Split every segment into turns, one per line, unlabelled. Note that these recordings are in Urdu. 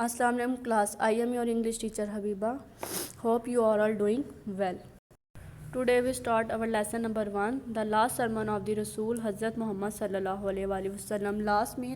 Assalamu alaikum class. I am your English teacher Habiba. Hope you are all doing well. Today we start our lesson number 1, the last sermon of the Rasul Hazrat Muhammad sallallahu alaihi wasallam. Last mean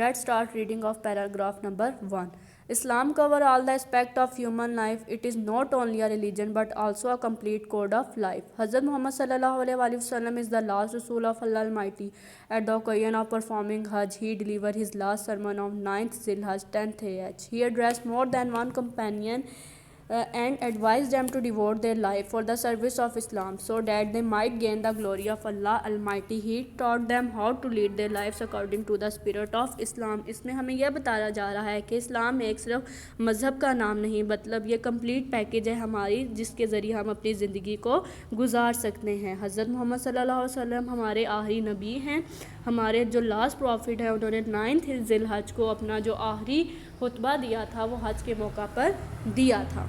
Let's start reading of paragraph number 1. Islam cover all the aspect of human life. It is not only a religion but also a complete code of life. Hazrat Muhammad sallallahu alaihi wasallam is the last Rasul of Allah Almighty. At the occasion of performing Hajj, he delivered his last sermon on 9th Zilhaj 10th AH. He addressed more than one companion and advised them to devote their life for the service of Islam so that they might gain the glory of Allah Almighty. He taught them how to lead their lives according to the spirit of Islam. اس میں ہمیں یہ بتایا جا رہا ہے کہ اسلام ایک صرف مذہب کا نام نہیں، مطلب یہ کمپلیٹ پیکیج ہے ہماری جس کے ذریعے ہم اپنی زندگی کو گزار سکتے ہیں. حضرت محمد صلی اللہ علیہ وسلم ہمارے آخری نبی ہیں. ہمارے جو لاسٹ پروفٹ ہیں انہوں نے 9th ذی الحج کو اپنا جو آخری خطبہ دیا تھا وہ حج کے موقع پر دیا تھا.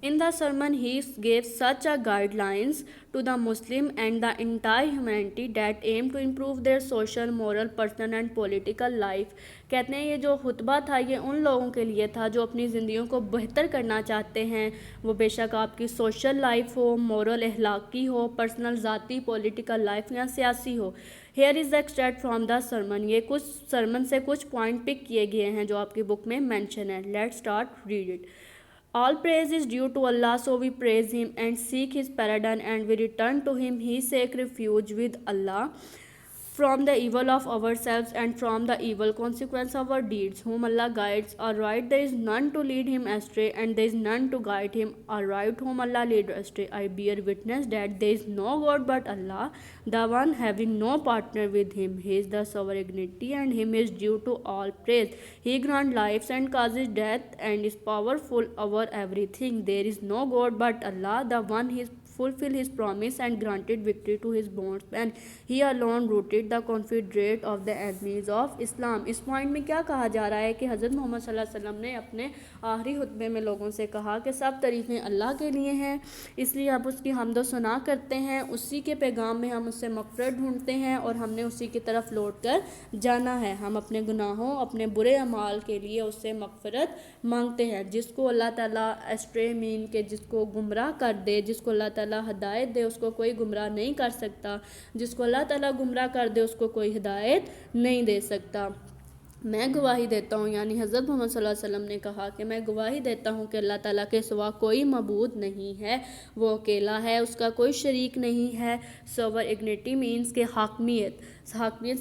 In the sermon he gave such a guidelines to the Muslim and the entire humanity that aim to improve their social, moral, personal and political life. کہتے ہیں یہ جو خطبہ تھا یہ ان لوگوں کے لیے تھا جو اپنی زندگیوں کو بہتر کرنا چاہتے ہیں، وہ بے شک آپ کی سوشل لائف ہو، مورل اخلاقی ہو، پرسنل ذاتی پولیٹیکل لائف یا سیاسی ہو. Here is the extract from the sermon. یہ کچھ سرمن سے کچھ پوائنٹ پک کیے گئے ہیں جو آپ کی بک میں مینشن ہے. Let's start read it. All praise is due to Allah, so we praise Him and seek His pardon, and we return to Him. He seek refuge with Allah from the evil of ourselves and from the evil consequence of our deeds. Whom Allah guides aright, there is none to lead him astray, and there is none to guide him aright. Whom Allah lead astray, I bear witness that there is no God but Allah, the one having no partner with Him. He is the sovereignty, and Him is due to all praise. He grants lives and causes death, and is powerful over everything. There is no God but Allah, the one He fulfill His promise and granted victory to His bondsmen. He alone rooted the confederate of the enemies of Islam. اس پوائنٹ میں کیا کہا جا رہا ہے کہ حضرت محمد صلی اللہ علیہ وسلم نے اپنے آخری خطبے میں لوگوں سے کہا کہ سب تعریفیں اللہ کے لیے ہیں، اس لیے اب اس کی حمد و ثنا کرتے ہیں، اسی کے پیغام میں ہم اس سے مغفرت ڈھونڈتے ہیں اور ہم نے اسی کی طرف لوٹ کر جانا ہے. ہم اپنے گناہوں، اپنے برے اعمال کے لیے اس سے مغفرت مانگتے ہیں. جس کو اللہ تعالیٰ اسٹرے مین کے جس کو گمراہ کر دے، جس کو اللہ تعالیٰ ہدایت دے اس کو کوئی گمراہ نہیں کر سکتا، جس کو اللہ تعالیٰ گمراہ کر دے اس کو کوئی ہدایت نہیں دے سکتا. میں گواہی دیتا ہوں، یعنی حضرت محمد صلی اللہ علیہ وسلم نے کہا کہ میں گواہی دیتا ہوں کہ اللہ تعالیٰ کے سوا کوئی معبود نہیں ہے، وہ اکیلا ہے، اس کا کوئی شریک نہیں ہے. سوورینٹی مینس کہ حاکمیت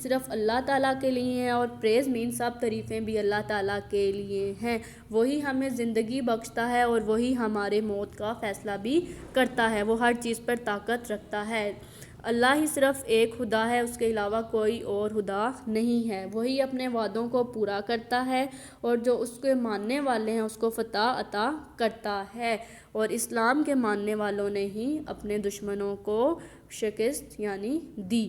صرف اللہ تعالیٰ کے لیے ہے، اور پریز مینس سب تعریفیں بھی اللہ تعالیٰ کے لیے ہیں. وہی ہمیں زندگی بخشتا ہے اور وہی ہمارے موت کا فیصلہ بھی کرتا ہے، وہ ہر چیز پر طاقت رکھتا ہے. اللہ ہی صرف ایک خدا ہے، اس کے علاوہ کوئی اور خدا نہیں ہے. وہی اپنے وعدوں کو پورا کرتا ہے اور جو اس کے ماننے والے ہیں اس کو فتح عطا کرتا ہے. اور اسلام کے ماننے والوں نے ہی اپنے دشمنوں کو شکست یعنی دی.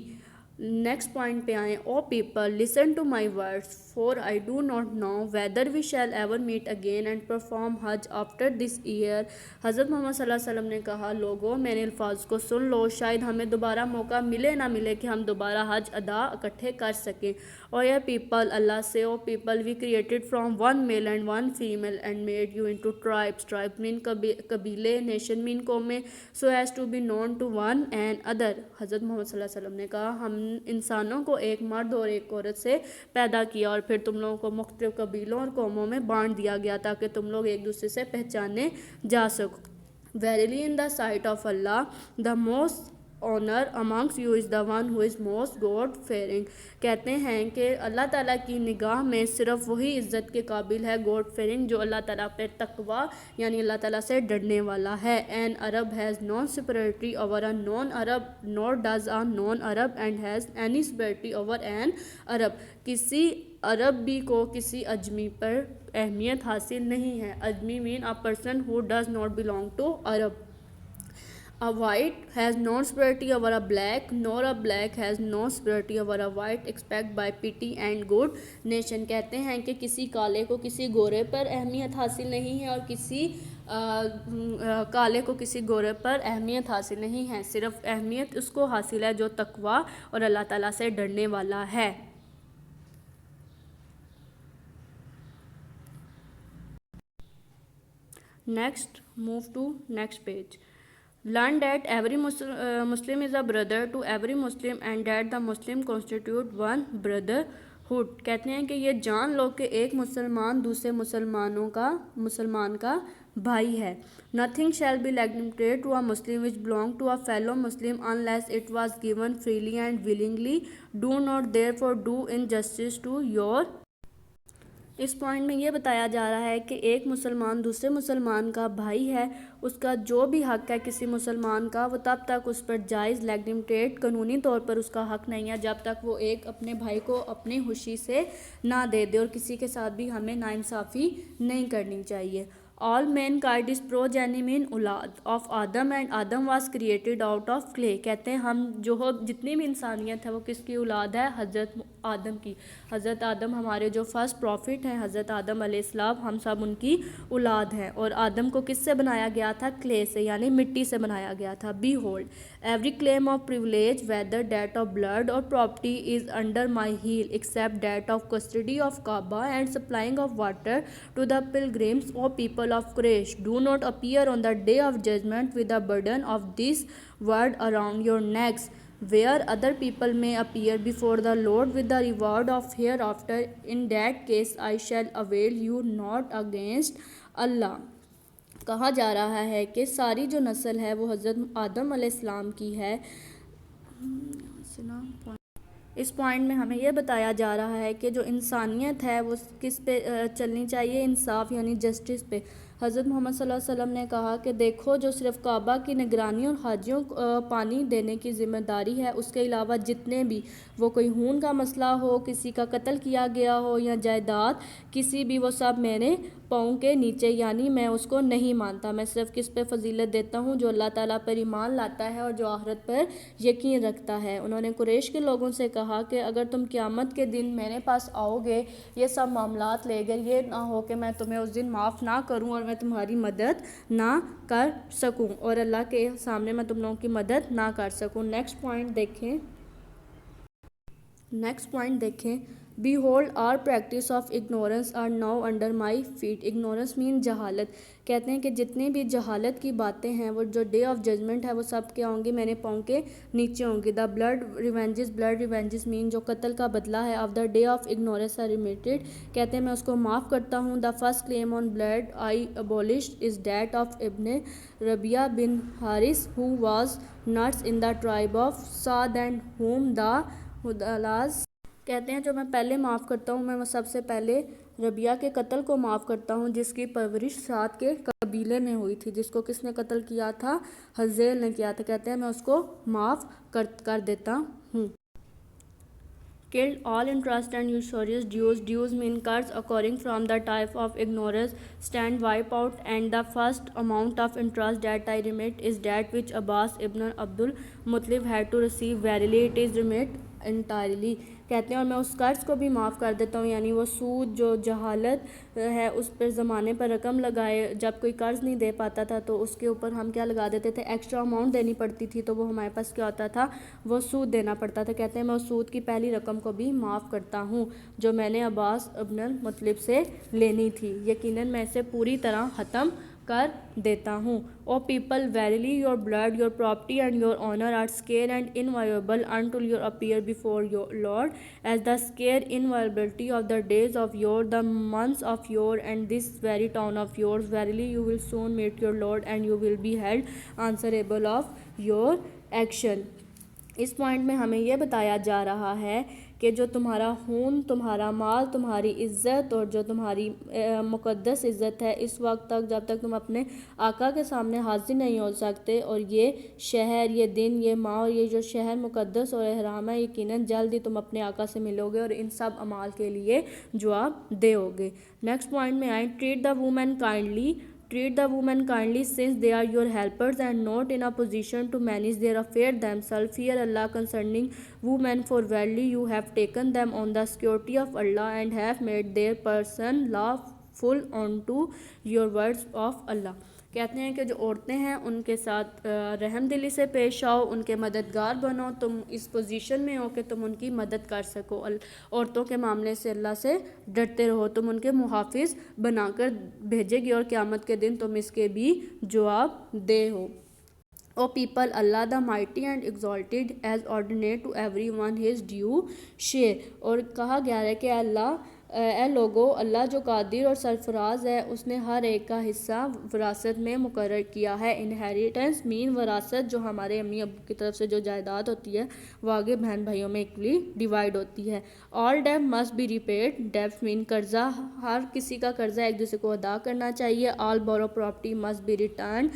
نیکسٹ پوائنٹ پہ آئیں. O people listen to my words for I do not know whether we shall ever meet again and perform Hajj after this year. Hazrat Muhammad صلی اللہ علیہ وسلم نے کہا لوگوں میرے الفاظ کو سن لو، شاید ہمیں دوبارہ موقع ملے نہ ملے کہ ہم دوبارہ حج ادا اکٹھے کر سکیں. اور یہ پیپل اللہ سے O people we created from one male and one female and made you into tribes. Tribe mean قبیلے، نیشن مین قومیں، so as to be known to one and other. Hazrat Muhammad صلی اللہ علیہ وسلم نے کہا ہم انسانوں کو ایک مرد اور ایک عورت سے پیدا کیا اور پھر تم لوگوں کو مختلف قبیلوں اور قوموں میں بانٹ دیا گیا تاکہ تم لوگ ایک دوسرے سے پہچانے جا سکو. Verily in the sight of Allah the most honor amongst you is the one who is most God fearing. کہتے ہیں کہ اللہ تعالیٰ کی نگاہ میں صرف وہی عزت کے قابل ہے God fearing جو اللہ تعالیٰ پہ تقوی یعنی اللہ تعالیٰ سے ڈرنے والا ہے. An Arab has no superiority over a non-Arab nor does a non-Arab and has any superiority over an Arab. کسی عربی کو کسی اجمی پر اہمیت حاصل نہیں ہے. اجمی mean a person who does not belong to Arab. A white has no superiority over a black, nor a black has no superiority over a white except by pity and good nation. کہتے ہیں کہ کسی کالے کو کسی گورے پر اہمیت حاصل نہیں ہے اور کسی کالے کو کسی گورے پر اہمیت حاصل نہیں ہے، صرف اہمیت اس کو حاصل ہے جو تقوی اور اللہ تعالیٰ سے ڈرنے والا ہے. Next, move to next page. Learn that every Muslim is a brother to every Muslim and that the Muslim constitute one brotherhood. کہتے ہیں کہ یہ جان لو کہ ایک مسلمان دوسرے مسلمان کا بھائی ہے. Nothing shall be limited to a Muslim which belong to a fellow Muslim unless it was given freely and willingly. Do not therefore do injustice to your. اس پوائنٹ میں یہ بتایا جا رہا ہے کہ ایک مسلمان دوسرے مسلمان کا بھائی ہے. اس کا جو بھی حق ہے کسی مسلمان کا وہ تب تک اس پر جائز لیگٹمیٹیڈ قانونی طور پر اس کا حق نہیں ہے جب تک وہ ایک اپنے بھائی کو اپنی خوشی سے نہ دے دے, اور کسی کے ساتھ بھی ہمیں ناانصافی نہیں کرنی چاہیے. All mankind is progeny min اولاد of Adam and Adam was created out of clay. کہتے ہیں ہم جو جتنی بھی انسانیت ہے وہ کس کی اولاد ہے؟ حضرت آدم کی. حضرت آدم ہمارے جو فرسٹ پروفٹ ہیں حضرت آدم علیہ السلام, ہم سب ان کی اولاد ہیں. اور آدم کو کس سے بنایا گیا تھا؟ کلے سے, یعنی مٹی سے بنایا گیا تھا. Behold, every claim of privilege, whether that of blood or property, is under my heel, except that of custody of Kaaba and supplying of water to the pilgrims. O people of Quraysh, do not appear on the day of judgment with the burden of this world around your necks, where other people may appear before the Lord with the reward of hereafter. In that case I shall avail you not against Allah. کہا جا رہا ہے کہ ساری جو نسل ہے وہ حضرت آدم علیہ السلام کی ہے. اس پوائنٹ میں ہمیں یہ بتایا جا رہا ہے کہ جو انسانیت ہے وہ کس پہ چلنی چاہیے؟ انصاف یعنی جسٹس پہ. حضرت محمد صلی اللہ علیہ وسلم نے کہا کہ دیکھو جو صرف کعبہ کی نگرانی اور حاجیوں پانی دینے کی ذمہ داری ہے, اس کے علاوہ جتنے بھی وہ کوئی خون کا مسئلہ ہو, کسی کا قتل کیا گیا ہو یا جائیداد کسی بھی, وہ سب میرے پاؤں کے نیچے, یعنی میں اس کو نہیں مانتا. میں صرف کس پہ فضیلت دیتا ہوں؟ جو اللہ تعالیٰ پر ایمان لاتا ہے اور جو آخرت پر یقین رکھتا ہے. انہوں نے قریش کے لوگوں سے کہا کہ اگر تم قیامت کے دن میرے پاس آؤ گے یہ سب معاملات لے گئے, یہ نہ ہو کہ میں تمہیں اس دن معاف نہ کروں اور میں تمہاری مدد نہ کر سکوں, اور اللہ کے سامنے میں تم لوگوں کی مدد نہ کر سکوں. نیکسٹ پوائنٹ دیکھیں. Behold, all practice of ignorance are now under my feet. Ignorance mean جہالت. کہتے ہیں کہ جتنی بھی جہالت کی باتیں ہیں وہ جو ڈے آف ججمنٹ ہے وہ سب کیا ہوں گی؟ میرے پاؤں کے نیچے ہوں گی. The blood revenges mean جو قتل کا بدلہ ہے. Of the day of ignorance are remitted. کہتے ہیں میں اس کو معاف کرتا ہوں. The first claim on blood I abolished is that of Ibn Rabi'a bin Haris, who was nuts in the tribe of Sa'd and whom the Hudalas. کہتے ہیں جو میں پہلے معاف کرتا ہوں میں وہ سب سے پہلے ربیہ کے قتل کو معاف کرتا ہوں جس کی پرورش سعد کے قبیلے میں ہوئی تھی, جس کو کس نے قتل کیا تھا؟ حزیل نے کیا تھا. کہتے ہیں میں اس کو معاف کر دیتا ہوں. Killed all interest and usurious dues. Dues mean curse occurring from the type of ignorance. Stand wipe out, and the first amount of interest that I remit is that which Abbas ibn Abdul Muttalib had to receive. Verily it is remit entirely. کہتے ہیں اور میں اس قرض کو بھی معاف کر دیتا ہوں, یعنی وہ سود جو جہالت ہے اس پر زمانے پر رقم لگائے, جب کوئی قرض نہیں دے پاتا تھا تو اس کے اوپر ہم کیا لگا دیتے تھے؟ ایکسٹرا اماؤنٹ دینی پڑتی تھی, تو وہ ہمارے پاس کیا ہوتا تھا؟ وہ سود دینا پڑتا تھا. کہتے ہیں میں اس سود کی پہلی رقم کو بھی معاف کرتا ہوں جو میں نے عباس ابن المطلب سے لینی تھی, یقیناً میں اسے پوری طرح ختم کر دیتا ہوں. O people, verily your blood, your property and your honor are scarce and inviolable until you appear before your Lord, as the scarce inviolability of the days of yore, the months of yore, and this very town of yours. Verily you will soon meet your Lord and you will be held answerable of your action. اس پوائنٹ میں ہمیں یہ بتایا جا رہا ہے کہ جو تمہارا خون, تمہارا مال, تمہاری عزت اور جو تمہاری مقدس عزت ہے اس وقت تک جب تک تم اپنے آقا کے سامنے حاضر نہیں ہو سکتے, اور یہ شہر, یہ دن, یہ ماہ اور یہ جو شہر مقدس اور احرام ہے یقیناً جلد ہی تم اپنے آقا سے ملو گے اور ان سب اعمال کے لیے جواب دو گے. نیکسٹ پوائنٹ میں آئیں. Treat the women kindly. Treat the women kindly since they are your helpers and not in a position to manage their affairs themselves. Fear Allah concerning women, for verily you have taken them on the security of Allah and have made their person lawful unto your words of Allah. کہتے ہیں کہ جو عورتیں ہیں ان کے ساتھ رحم دلی سے پیش آؤ، ان کے مددگار بنو، تم اس پوزیشن میں ہو کہ تم ان کی مدد کر سکو، عورتوں کے معاملے سے اللہ سے ڈرتے رہو، تم ان کے محافظ بنا کر بھیجے گی اور قیامت کے دن تم اس کے بھی جواب دہ ہو۔ O people, Allah the mighty and exalted has ordained to everyone his due share۔ اور کہا گیا ہے کہ اے لوگو، اللہ جو قادر اور سرفراز ہے، اس نے ہر ایک کا حصہ وراثت میں مقرر کیا ہے۔ انہیریٹنس مین وراثت، جو ہمارے امی ابو کی طرف سے جو جائیداد ہوتی ہے وہ آگے بہن بھائیوں میں ایکولی ڈیوائیڈ ہوتی ہے۔ All debt must be repaid, debt mean قرضہ، ہر کسی کا قرضہ ایک دوسرے کو ادا کرنا چاہیے۔ All borrow property must be returned,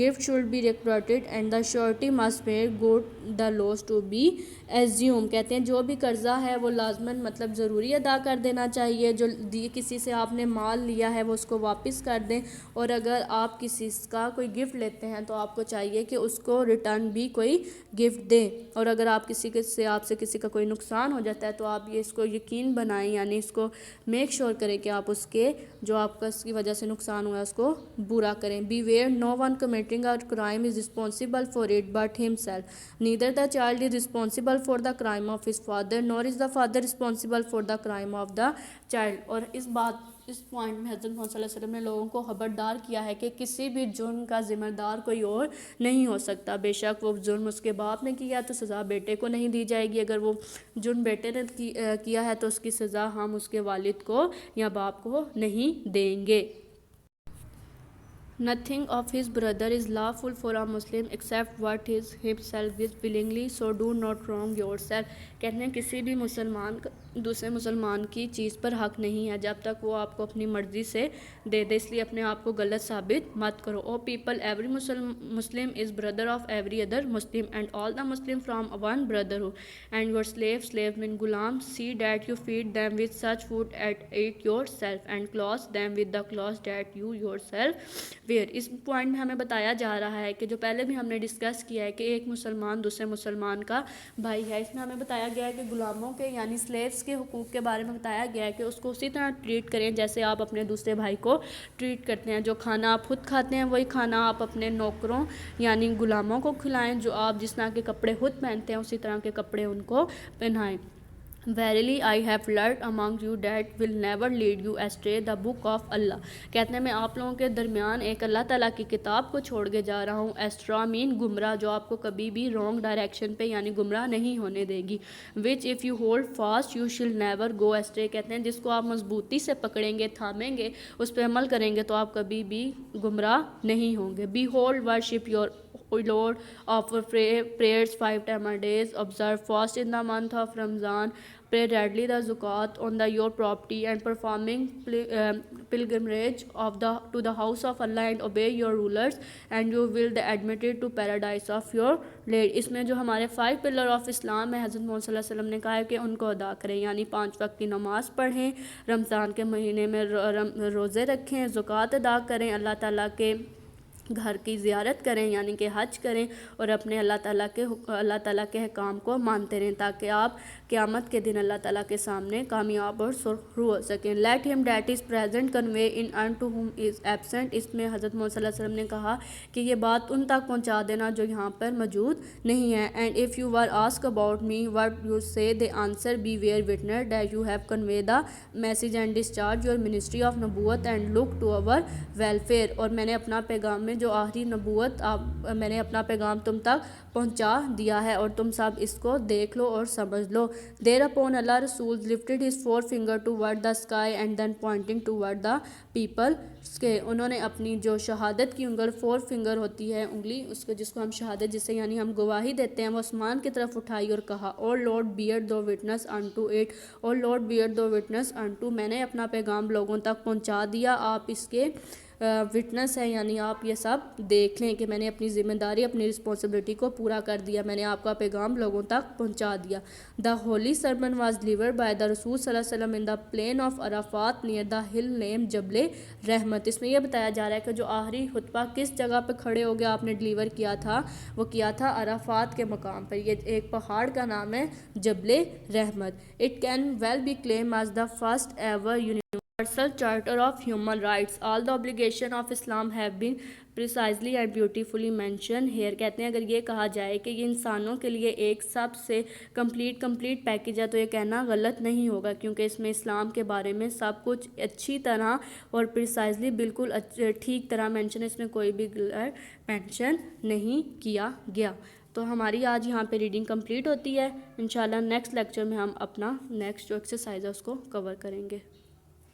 gift should be reciprocated and the surety must made good the loss to be assume. کہتے ہیں جو بھی قرضہ ہے وہ لازماً مطلب ضروری ادا کر دینا چاہیے، جو کسی سے آپ نے مال لیا ہے وہ اس کو واپس کر دیں، اور اگر آپ کسی کا کوئی گفٹ لیتے ہیں تو آپ کو چاہیے کہ اس کو ریٹرن بھی کوئی گفٹ دیں، اور اگر آپ کسی کا کوئی نقصان ہو جاتا ہے تو آپ یہ اس کو یقین بنائیں، یعنی اس کو میک شور کریں کہ آپ اس کے جو آپ کا اس کی وجہ سے نقصان ہوا ہے اس کو برا کریں۔ Beware, no one committing a crime is responsible for it but himself. Neither the child is responsible for the crime of his father, nor is the father responsible for the crime of the child۔ اور اس پوائنٹ میں حضرت محمد صلی اللہ علیہ وسلم نے لوگوں کو خبردار کیا ہے کہ کسی بھی جرم کا ذمہ دار کوئی اور نہیں ہو سکتا، بے شک وہ جرم اس کے باپ نے کیا تو سزا بیٹے کو نہیں دی جائے گی، اگر وہ جرم بیٹے نے کیا ہے تو اس کی سزا ہم اس کے والد کو یا باپ کو نہیں دیں گے۔ Nothing of his brother is lawful for a Muslim except what is himself is willingly, so do not wrong yourself۔ کہتے ہیں کسی بھی مسلمان دوسرے مسلمان کی چیز پر حق نہیں ہے جب تک وہ آپ کو اپنی مرضی سے دے دے، اس لیے اپنے آپ کو غلط ثابت مت کرو۔ O people, every Muslim is brother of every other Muslim and all the Muslim from one brotherhood and your slave mean Ghulam, see that you feed them with such food at eat yourself and clothe them with the clothes that you yourself wear۔ اس پوائنٹ میں ہمیں بتایا جا رہا ہے کہ جو پہلے بھی ہم نے ڈسکس کیا ہے کہ ایک مسلمان دوسرے مسلمان کا بھائی ہے، اس میں ہمیں بتایا گیا ہے کہ غلاموں کے یعنی سلیوز کے حقوق کے بارے میں بتایا گیا ہے کہ اس کو اسی طرح ٹریٹ کریں جیسے آپ اپنے دوسرے بھائی کو ٹریٹ کرتے ہیں۔ جو کھانا آپ خود کھاتے ہیں وہی کھانا آپ اپنے نوکروں یعنی غلاموں کو کھلائیں، جو آپ جس طرح کے کپڑے خود پہنتے ہیں اسی طرح کے کپڑے ان کو پہنائیں۔ Verily I have learned among you that will never lead you astray, the book of Allah۔ کہتے ہیں میں آپ لوگوں کے درمیان ایک اللہ تعالیٰ کی کتاب کو چھوڑ کے جا رہا ہوں۔ ایسٹرا مین گمراہ، جو آپ کو کبھی بھی رانگ ڈائریکشن پہ یعنی گمراہ نہیں ہونے دے گی۔ which if you hold fast you shall never go astray۔ کہتے ہیں جس کو آپ مضبوطی سے پکڑیں گے، تھامیں گے، اس پہ عمل کریں گے تو آپ کبھی بھی گمراہ نہیں ہوں گے۔ Behold, worship your Lord, offer prayers 5 times a day, observe fast in the month of Ramzan, pay readily the zakat on your property, and performing pilgrimage to the house of Allah, and obey your rulers, and you will be admitted to paradise of your Lord۔ اس میں جو ہمارے 5 پلر آف اسلام ہے حضرت محمد صلی اللہ علیہ وسلم نے کہا ہے کہ ان کو ادا کریں، یعنی 5 وقت کی نماز پڑھیں، رمضان کے مہینے میں روزے رکھیں، زکوٰۃ ادا کریں، اللہ تعالیٰ کے گھر کی زیارت کریں یعنی کہ حج کریں، اور اپنے اللہ تعالیٰ کے احکام کو مانتے رہیں تاکہ آپ قیامت کے دن اللہ تعالیٰ کے سامنے کامیاب اور سرخرو ہو سکیں۔ Let him that is present convey in unto whom is absent۔ اس میں حضرت محمد صلی اللہ علیہ وسلم نے کہا کہ یہ بات ان تک پہنچا دینا جو یہاں پر موجود نہیں ہے۔ And if you were asked about me what you say, the answer be bear witness that you have conveyed the message and discharge your ministry of نبوت and look to our welfare۔ اور میں نے اپنا پیغام میں جو آخری نبوت میں نے اپنا پیغام تم تک پہنچا دیا ہے اور تم سب اس کو دیکھ لو اور سمجھ لو۔ Thereupon Allah Rasul lifted his forefinger toward the sky and then pointing toward the people۔ انہوں نے اپنی جو شہادت کی انگل 4 فنگر ہوتی ہے انگلی، اس کو جس کو ہم شہادت جسے یعنی ہم گواہی دیتے ہیں، وہ آسمان کی طرف اٹھائی اور کہا O Lord bear thou witness unto it، O Lord bear thou witness unto۔ میں نے اپنا پیغام لوگوں تک پہنچا دیا، آپ اس کے وٹنس ہے یعنی آپ یہ سب دیکھ لیں کہ میں نے اپنی ذمہ داری اپنی رسپانسبلٹی کو پورا کر دیا، میں نے آپ کا پیغام لوگوں تک پہنچا دیا۔ The holy sermon was delivered by the رسول صلی اللہ علیہ وسلم in the plain of Arafat near the hill name جبل رحمت۔ اس میں یہ بتایا جا رہا ہے کہ جو آخری خطبہ کس جگہ پہ کھڑے ہو گیا آپ نے ڈیلیور کیا تھا، وہ کیا تھا عرفات کے مقام پر۔ یہ ایک پہاڑ کا نام ہے Jabal Rahmat. It can well be claim as the first ever Universal Charter of Human Rights۔ All the obligations of Islam have been precisely and beautifully mentioned here. کہتے ہیں اگر یہ کہا جائے کہ یہ انسانوں کے لیے ایک سب سے کمپلیٹ پیکیج ہے تو یہ کہنا غلط نہیں ہوگا، کیونکہ اس میں اسلام کے بارے میں سب کچھ اچھی طرح اور پریسائزلی بالکل ٹھیک طرح مینشن ہے، اس میں کوئی بھی غلط مینشن نہیں کیا گیا. تو ہماری آج یہاں پہ ریڈنگ کمپلیٹ ہوتی ہے. انشاءاللہ نیکسٹ لیکچر میں ہم اپنا نیکسٹ جو ایکسرسائز ہے اس کو کور کریں گے.